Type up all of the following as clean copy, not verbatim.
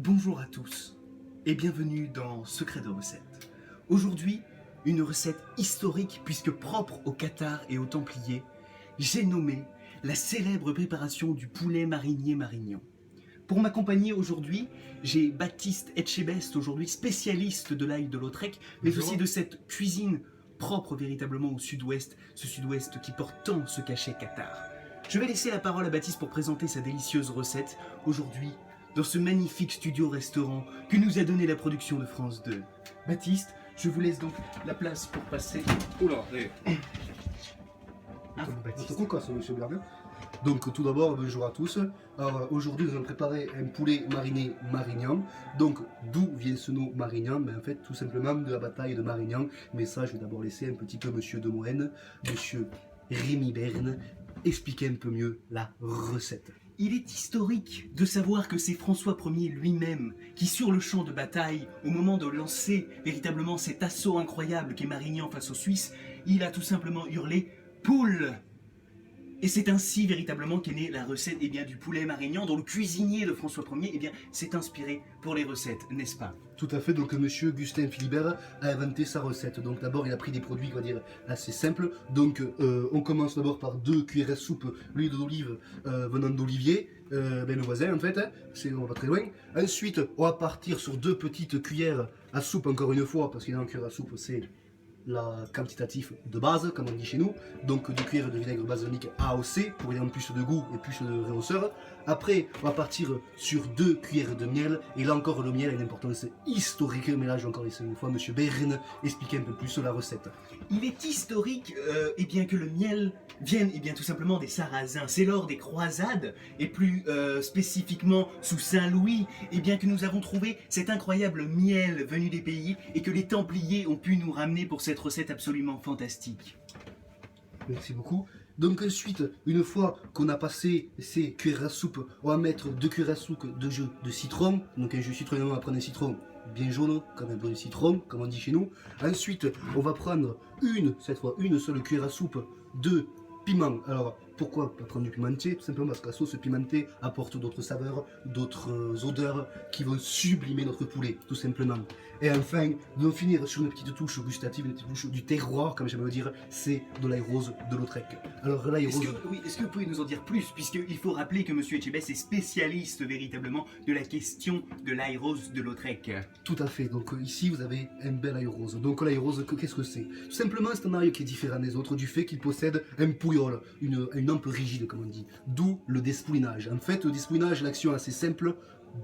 Bonjour à tous et bienvenue dans Secret de recettes. Aujourd'hui, une recette historique puisque propre au Qatar et aux Templiers, j'ai nommé la célèbre préparation du poulet marinier Marignan. Pour m'accompagner aujourd'hui, j'ai Baptiste Etchebest, aujourd'hui spécialiste de l'ail de Lautrec, mais aussi de cette cuisine propre véritablement au sud-ouest, ce sud-ouest qui porte tant ce cachet Qatar. Je vais laisser la parole à Baptiste pour présenter sa délicieuse recette aujourd'hui dans ce magnifique studio-restaurant que nous a donné la production de France 2. Baptiste, je vous laisse donc la place pour passer. Oula, Baptiste. Pourquoi ça, monsieur Bernard? Donc tout d'abord, bonjour à tous. Alors aujourd'hui nous allons préparer un poulet mariné Marignan. Donc d'où vient ce nom Marignan? Ben, en fait tout simplement de la bataille de Marignan. Mais ça je vais d'abord laisser un petit peu monsieur Demoine, monsieur Rémi Berne expliquer un peu mieux la recette. Il est historique de savoir que c'est François Ier lui-même qui, sur le champ de bataille, au moment de lancer véritablement cet assaut incroyable qu'est Marignan face aux Suisses, il a tout simplement hurlé « Poule !» Et c'est ainsi véritablement qu'est née la recette du poulet Marignan, dont le cuisinier de François Ier s'est inspiré pour les recettes, n'est-ce pas? Tout à fait, donc monsieur Gustin Philibert a inventé sa recette. Donc d'abord il a pris des produits, on va dire, assez simples. Donc on commence d'abord par 2 cuillères à soupe l'huile d'olive venant d'Olivier, le voisin en fait, hein, on va pas très loin. Ensuite on va partir sur 2 petites cuillères à soupe encore une fois, parce qu'il y a une cuillère à soupe, c'est la quantitatif de base, comme on dit chez nous, donc 2 cuillères de vinaigre balsamique AOC pour donner plus de goût et plus de réhausseur. Après, on va partir sur 2 cuillères de miel, et là encore le miel a une importance historique, mais là je vais encore laisser une fois monsieur Berne expliquer un peu plus sur la recette. Il est historique que le miel vienne tout simplement des Sarrasins. C'est lors des croisades, et plus spécifiquement sous Saint-Louis, que nous avons trouvé cet incroyable miel venu des pays et que les Templiers ont pu nous ramener pour cette recette absolument fantastique. Merci beaucoup. Donc ensuite, une fois qu'on a passé ces cuillères à soupe, on va mettre 2 cuillères à soupe de jus de citron. Donc un jus de citron, on va prendre un citron bien jaune, comme un peu de citron, comme on dit chez nous. Ensuite, on va prendre cette fois une seule cuillère à soupe de piment. Alors, pourquoi pas prendre du pimenté? Tout simplement parce que la sauce pimentée apporte d'autres saveurs, d'autres odeurs qui vont sublimer notre poulet, tout simplement. Et enfin, nous allons finir sur une petite touche gustative, une petite touche du terroir, comme j'aime le dire, c'est de l'ail rose de Lautrec. Alors l'ail rose... Est-ce que vous pouvez nous en dire plus? Puisqu'il faut rappeler que monsieur Etchebest est spécialiste véritablement de la question de l'ail rose de Lautrec. Tout à fait, donc ici vous avez un bel ail rose. Donc l'ail rose, qu'est-ce que c'est? Tout simplement c'est un ail qui est différent des autres du fait qu'il possède un pouillol, une hampe rigide comme on dit. D'où le despoulinage. En fait, le despoulinage, l'action assez simple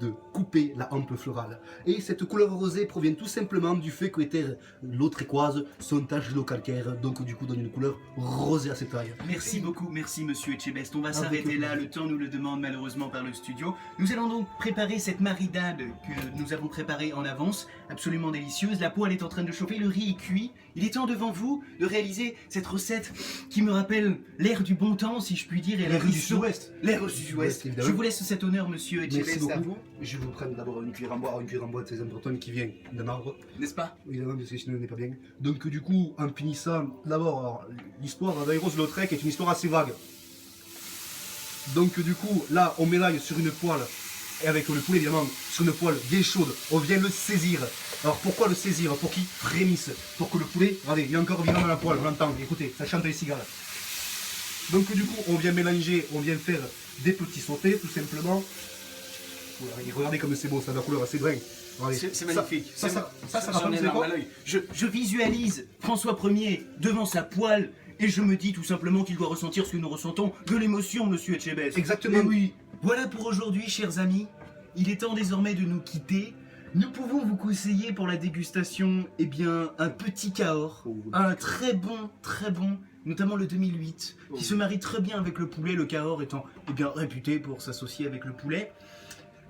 de couper la hampe florale. Et cette couleur rosée provient tout simplement du fait que les terres lautrécoises sont tachelocalcaires, donc du coup donne une couleur rosée à cette ail. Merci beaucoup, merci monsieur Etchebest. On va s'arrêter là, le temps nous le demande malheureusement par le studio. Nous allons donc préparer cette maridade que nous avons préparée en avance, absolument délicieuse. La poêle est en train de chauffer, le riz est cuit. Il est temps devant vous de réaliser cette recette qui me rappelle l'ère du bon temps, si je puis dire, et l'ère du sud-ouest. L'ère du sud-ouest. Je vous laisse cet honneur, monsieur Etchebest, à vous. Je vous prends d'abord une cuillère en bois, très importante qui vient d'un arbre. N'est-ce pas? Évidemment, parce que sinon on n'est pas bien. Donc du coup, en finissant, d'abord, l'histoire d'ail rose de Lautrec est une histoire assez vague. Donc du coup, là, on met l'ail sur une poêle, et avec le poulet évidemment, sur une poêle bien chaude, on vient le saisir. Alors pourquoi le saisir? Pour qu'il frémisse, pour que le poulet, regardez, il est encore vivant dans la poêle, on l'entend, écoutez, ça chante les cigales. Donc du coup, on vient mélanger, on vient faire des petits sautés, tout simplement. Regardez comme c'est beau, ça a la couleur assez brin. C'est magnifique. Ça j'en ai larmes à l'œil. Je visualise François Ier devant sa poêle et je me dis tout simplement qu'il doit ressentir ce que nous ressentons, de l'émotion, monsieur Etchebest. Exactement. Mais oui. Voilà pour aujourd'hui, chers amis. Il est temps désormais de nous quitter. Nous pouvons vous conseiller pour la dégustation, un petit Cahors, un très bon, notamment le 2008, qui se marie très bien avec le poulet, le Cahors étant réputé pour s'associer avec le poulet.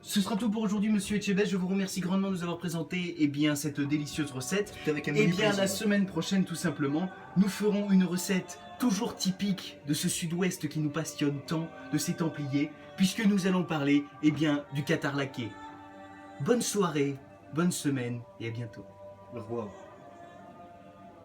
Ce sera tout pour aujourd'hui, monsieur Etchebest. Je vous remercie grandement de nous avoir présenté cette délicieuse recette. La semaine prochaine, tout simplement, nous ferons une recette toujours typique de ce sud-ouest qui nous passionne tant, de ces Templiers, puisque nous allons parler du Qatar laqué. Bonne soirée, bonne semaine et à bientôt. Au revoir.